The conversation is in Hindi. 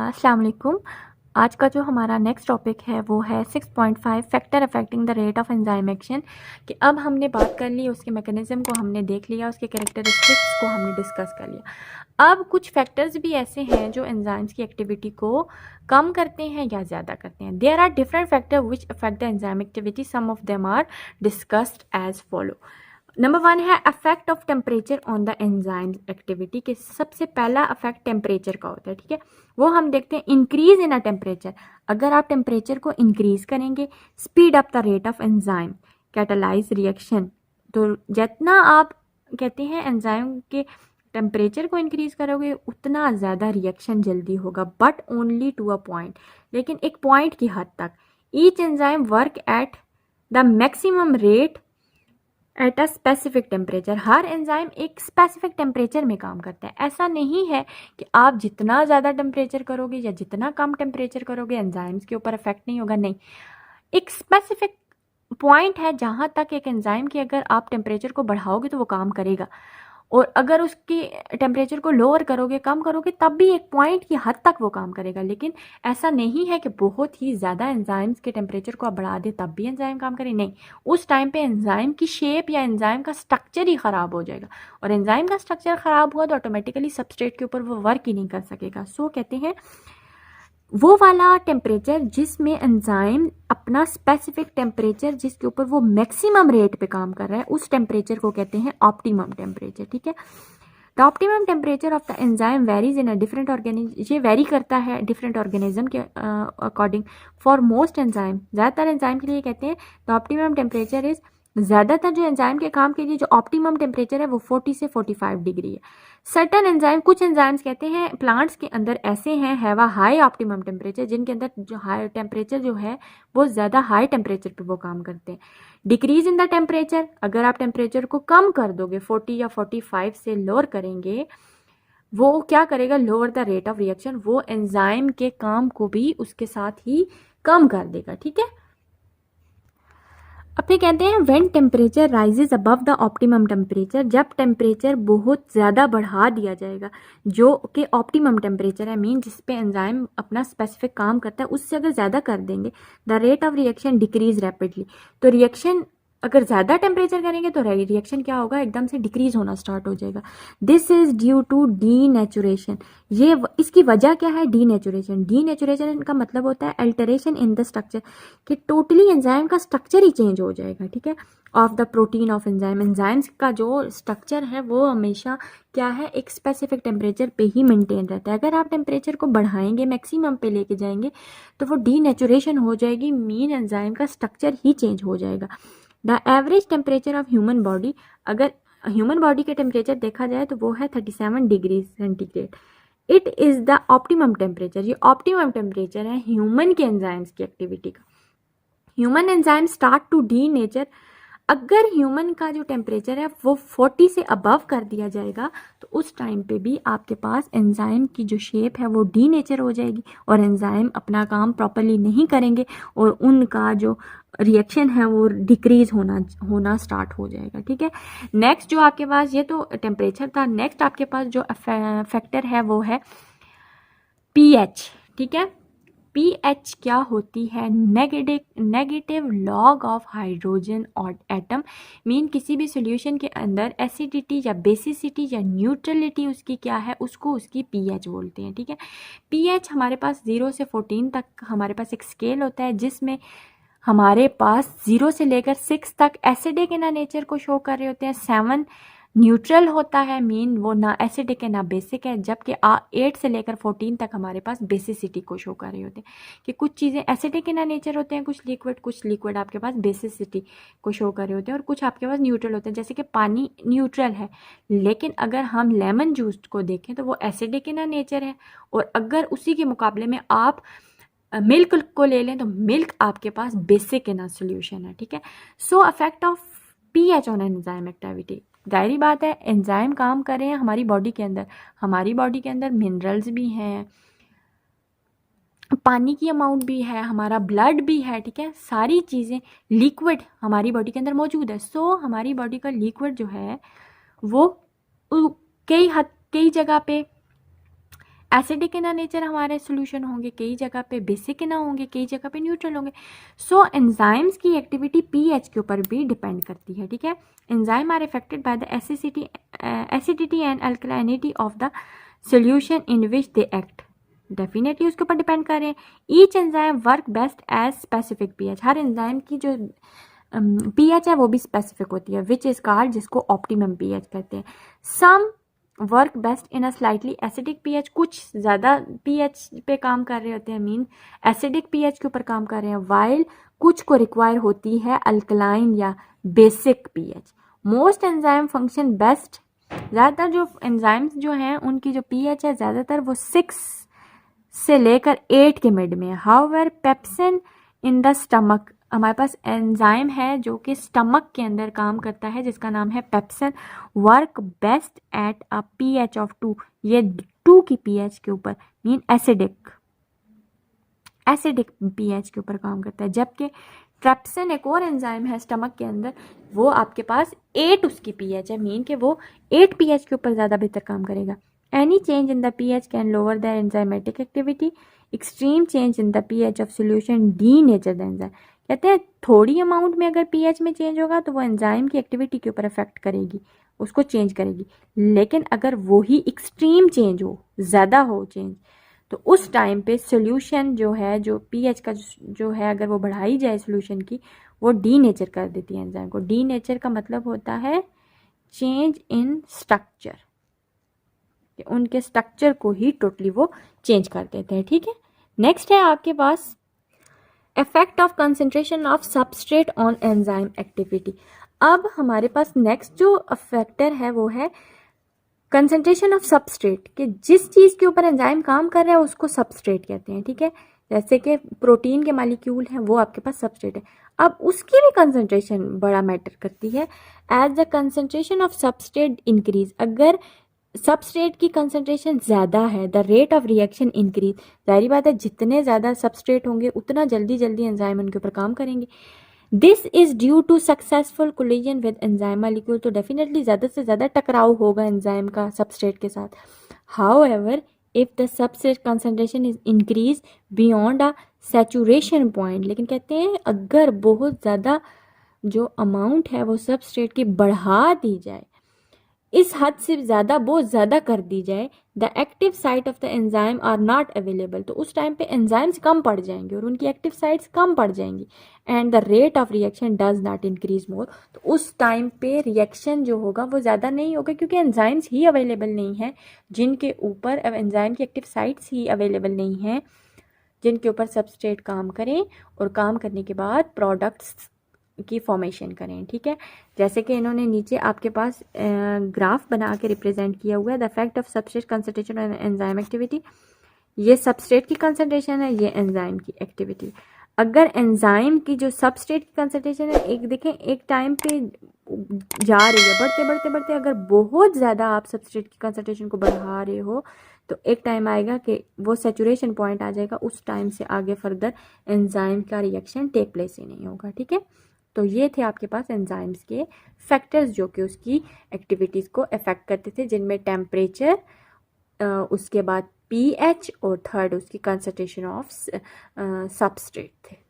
अस्सलाम वालेकुम। आज का जो हमारा नेक्स्ट टॉपिक है वो है 6.5 factor affecting the rate of enzyme action. कि अब हमने बात कर ली, उसके मैकेनिज्म को हमने देख लिया, उसके कैरेक्टरिस्टिक्स को हमने डिस्कस कर लिया। अब कुछ फैक्टर्स भी ऐसे हैं जो एंजाइम्स की एक्टिविटी को कम करते हैं या ज़्यादा करते हैं। There are different factor which affect the enzyme activity, some of them are discussed as follow. Number 1 है affect of temperature on the enzyme activity. के सबसे पहला अफेक्ट टेम्परेचर का होता है, ठीक है। वो हम देखते हैं इंक्रीज इन अ टेम्परेचर। अगर आप टेम्परेचर को इंक्रीज करेंगे, speed up the rate of enzyme catalyse reaction. तो जितना आप कहते हैं एंजाइम के टेम्परेचर को इंक्रीज करोगे उतना ज़्यादा रिएक्शन जल्दी होगा, but only to a point, लेकिन एक पॉइंट की हद तक। Each enzyme work at the maximum rate at a specific temperature. हर एंजाइम एक स्पेसिफिक टेम्परेचर में काम करता है। ऐसा नहीं है कि आप जितना ज़्यादा टेम्परेचर करोगे या जितना कम टेम्परेचर करोगे एंजाइम्स के ऊपर इफेक्ट नहीं होगा, नहीं। एक स्पेसिफिक पॉइंट है जहाँ तक एक एंजाइम की अगर आप टेम्परेचर को बढ़ाओगे तो वो काम करेगा, और अगर उसकी टेम्परेचर को लोअर करोगे, कम करोगे, तब भी एक पॉइंट की हद तक वो काम करेगा। लेकिन ऐसा नहीं है कि बहुत ही ज़्यादा एंजाइम्स के टेम्परेचर को आप बढ़ा दे तब भी एंजाइम काम करे, नहीं। उस टाइम पे एंजाइम की शेप या एंजाइम का स्ट्रक्चर ही ख़राब हो जाएगा, और एंजाइम का स्ट्रक्चर ख़राब हुआ तो ऑटोमेटिकली सबस्ट्रेट के ऊपर वो वर्क ही नहीं कर सकेगा। सो कहते हैं वो वाला टेम्परेचर जिसमें एंजाइम अपना स्पेसिफिक टेम्परेचर जिसके ऊपर वो मैक्सिमम रेट पे काम कर रहा है, उस टेम्परेचर को कहते हैं ऑप्टिमम टेम्परेचर, ठीक है। The optimum temperature of the enzyme varies in a different organism. ये वेरी करता है डिफरेंट ऑर्गेनिज्म के अकॉर्डिंग। फॉर मोस्ट एंजाइम, ज़्यादातर एंजाइम के लिए कहते हैं द ऑप्टिमम टेम्परेचर इज, ज़्यादातर जो एंजाइम के काम के लिए जो ऑप्टिमम टेम्परेचर है वो 40 से 45 डिग्री है। सर्टन एंजाइम, कुछ एंजाइम्स कहते हैं प्लांट्स के अंदर ऐसे हैं have a high optimum temperature, जिनके अंदर जो हाई टेम्परेचर जो है वो ज़्यादा हाई टेम्परेचर पे वो काम करते हैं। डिक्रीज इन द टेम्परेचर, अगर आप टेम्परेचर को कम कर दोगे 40 या 45 से लोअर करेंगे, वो क्या करेगा, lower the rate of reaction, वो एंजाइम के काम को भी उसके साथ ही कम कर देगा, ठीक है। अब फिर कहते हैं when temperature rises above the optimum temperature, जब टेम्परेचर बहुत ज़्यादा बढ़ा दिया जाएगा जो कि ऑप्टिमम टेम्परेचर है, मीन जिस पे एंजाइम अपना स्पेसिफिक काम करता है, उससे अगर ज़्यादा कर देंगे the rate of reaction decrease rapidly. तो रिएक्शन अगर ज़्यादा टेम्परेचर करेंगे तो रिएक्शन क्या होगा, एकदम से डिक्रीज होना स्टार्ट हो जाएगा। This is due to denaturation. ये इसकी वजह क्या है, डीनेचुरेशन। डीनेचुरेशन का मतलब होता है अल्टरेशन इन द स्ट्रक्चर, कि टोटली एंजाइम का स्ट्रक्चर ही चेंज हो जाएगा, ठीक है। Of the protein of enzyme, enzymes का जो स्ट्रक्चर है वो हमेशा क्या है, एक स्पेसिफिक टेम्परेचर पे ही मेंटेन रहता है। अगर आप टेम्परेचर को बढ़ाएंगे, मैक्सिमम पे लेके जाएंगे, तो वो डीनेचुरेशन हो जाएगी, मीन एंजाइम का स्ट्रक्चर ही चेंज हो जाएगा। The average temperature of human body, अगर ह्यूमन बॉडी का टेम्परेचर देखा जाए तो वो है 37 degree centigrade. It is the optimum temperature, ये ऑप्टिमम टेम्परेचर है ह्यूमन के एंजाइम्स की एक्टिविटी का। Human enzyme start to denature, अगर ह्यूमन का जो टेम्परेचर है वो 40 से अबव कर दिया जाएगा तो उस टाइम पे भी आपके पास एंजाइम की जो शेप है वो डी नेचर हो जाएगी, और एंजाइम अपना काम प्रॉपरली नहीं करेंगे, और उनका जो रिएक्शन है वो डिक्रीज होना स्टार्ट हो जाएगा, ठीक है। नेक्स्ट जो आपके पास, ये तो टेम्परेचर था, नेक्स्ट आपके पास जो फैक्टर है वो है पीएच, ठीक है। पीएच क्या होती है, नेगेटिव लॉग ऑफ हाइड्रोजन और एटम, मीन किसी भी सॉल्यूशन के अंदर एसिडिटी या बेसिसिटी या न्यूट्रलिटी उसकी क्या है, उसको उसकी पीएच बोलते हैं, ठीक है। पीएच हमारे पास 0 से 14 तक हमारे पास एक स्केल होता है, जिसमें हमारे पास 0 से लेकर 6 तक एसिडिक इन नेचर को शो कर रहे होते हैं, 7 न्यूट्रल होता है, मीन वो ना एसिडिक है ना बेसिक है, जबकि 8 से लेकर 14 तक हमारे पास बेसिसिटी को शो कर रहे होते हैं, कि कुछ चीज़ें एसिडिक इन नेचर होते हैं, कुछ लिक्विड आपके पास बेसिसिटी को शो कर रहे होते हैं, और कुछ आपके पास न्यूट्रल होते हैं, जैसे कि पानी न्यूट्रल है। लेकिन अगर हम लेमन जूस को देखें तो वो एसिडिक इन नेचर है, और अगर उसी के मुकाबले में आप मिल्क को ले लें तो मिल्क आपके पास बेसिक इन सोल्यूशन है, ठीक है। So affect of pH on enzyme activity, जाहिर बात है एंजाइम काम कर रहे हैं हमारी बॉडी के अंदर, हमारी बॉडी के अंदर मिनरल्स भी हैं, पानी की अमाउंट भी है, हमारा ब्लड भी है, ठीक है। सारी चीज़ें लिक्विड हमारी बॉडी के अंदर मौजूद है। सो हमारी बॉडी का लिक्विड जो है वो कई जगह पे एसिडिक इन नेचर हमारे सोल्यूशन होंगे, कई जगह पे बेसिक इन होंगे, कई जगह पे न्यूट्रल होंगे। सो एंजाइम्स की एक्टिविटी पीएच के ऊपर भी डिपेंड करती है, ठीक है। Enzyme are affected by the acidity and alkalinity of the solution in which they act, definitely उसके ऊपर डिपेंड कर रहे हैं। Each enzyme work best as specific pH, हर एंजाइम की जो पीएच है वो भी स्पेसिफिक होती है, विच इज कॉल्ड, जिसको ऑप्टिमम पीएच कहते हैं। Some work best in a slightly acidic pH, कुछ ज़्यादा पीएच पे काम कर रहे होते हैं, मीन एसिडिक पीएच के ऊपर काम कर रहे हैं, वाइल कुछ को रिक्वायर होती है अल्कलाइन या basic pH. Most enzyme function best, ज़्यादातर जो एंजाइम्स जो हैं उनकी जो पीएच है ज़्यादातर वो 6 से लेकर 8 के मिड में है। However pepsin in the stomach, हमारे पास एंजाइम है जो कि स्टमक के अंदर काम करता है जिसका नाम है pepsin, work best at a pH of 2, ये 2 की पीएच के ऊपर, मीन एसिडिक पीएच के ऊपर काम करता है। जबकि ट्रेप्सिन एक और एंजाइम है स्टमक के अंदर, वो आपके पास 8 उसकी पीएच है, मीन कि वो 8 पीएच के ऊपर ज़्यादा बेहतर काम करेगा। Any change in the pH can lower the enzymatic activity, extreme change in the pH of solution denature the enzyme, कहते हैं थोड़ी अमाउंट में अगर पीएच में चेंज होगा तो वो एंजाइम की एक्टिविटी के ऊपर अफेक्ट करेगी, उसको चेंज करेगी। लेकिन अगर वही एक्सट्रीम चेंज हो, ज़्यादा हो चेंज, तो उस टाइम पे सोल्यूशन जो है, जो पीएच का जो है, अगर वो बढ़ाई जाए सोल्यूशन की, वो डीनेचर कर देती है एंजाइम को। डीनेचर का मतलब होता है चेंज इन स्ट्रक्चर, उनके स्ट्रक्चर को ही टोटली वो चेंज कर देते हैं, ठीक है। नेक्स्ट है आपके पास effect of concentration of substrate on enzyme activity. अब हमारे पास नेक्स्ट जो फैक्टर है वो है कंसंट्रेशन ऑफ सबस्ट्रेट, कि जिस चीज़ के ऊपर एंजाइम काम कर रहा है उसको सबस्ट्रेट कहते हैं, ठीक है। जैसे कि प्रोटीन के मालिक्यूल हैं वो आपके पास सबस्ट्रेट है, अब उसकी भी कंसंट्रेशन बड़ा मैटर करती है। As the concentration of substrate increase, अगर सबस्ट्रेट की कंसंट्रेशन ज़्यादा है, the rate of reaction increase, जाहिर बात है जितने ज़्यादा सबस्ट्रेट होंगे उतना जल्दी जल्दी एंजाइम उनके ऊपर काम करेंगे। This is due to successful collision with enzyme molecule, तो डेफिनेटली ज़्यादा से ज़्यादा टकराव होगा एंजाइम का सबस्ट्रेट के साथ। However if the substrate concentration is increase beyond a saturation point, लेकिन कहते हैं अगर बहुत ज़्यादा जो अमाउंट है वो सबस्ट्रेट की बढ़ा दी जाए, इस हद से ज़्यादा बहुत ज़्यादा कर दी जाए, the active site of the enzyme are not available, तो उस टाइम पे एंजाइम्स कम पड़ जाएंगे और उनकी एक्टिव साइट्स कम पड़ जाएंगी, and the rate of reaction does not increase more, तो उस टाइम पे रिएक्शन जो होगा वो ज़्यादा नहीं होगा क्योंकि एंजाइम्स ही अवेलेबल नहीं है जिनके ऊपर, एंजाइम की एक्टिव साइट्स ही अवेलेबल नहीं हैं जिनके ऊपर सबस्ट्रेट काम करें और काम करने के बाद प्रोडक्ट्स की फॉर्मेशन करें, ठीक है। जैसे कि इन्होंने नीचे आपके पास ग्राफ बना के रिप्रेजेंट किया हुआ है, the effect of substrate concentration on enzyme activity, ये सबस्ट्रेट की कंसंट्रेशन है, ये एंजाइम की एक्टिविटी। अगर एंजाइम की जो सबस्ट्रेट की कंसंट्रेशन है, एक देखें एक टाइम पे जा रही है, बढ़ते बढ़ते बढ़ते, अगर बहुत ज़्यादा आप सबस्ट्रेट की कंसंट्रेशन को बढ़ा रहे हो तो एक टाइम आएगा कि वो सैचुरेशन पॉइंट आ जाएगा, उस टाइम से आगे फर्दर एंजाइम का रिएक्शन टेक प्लेस ही नहीं होगा, ठीक है। तो ये थे आपके पास एंजाइम्स के फैक्टर्स जो कि उसकी एक्टिविटीज़ को अफेक्ट करते थे, जिनमें टेम्परेचर, उसके बाद पीएच और थर्ड उसकी कंसंट्रेशन ऑफ सबस्ट्रेट थे।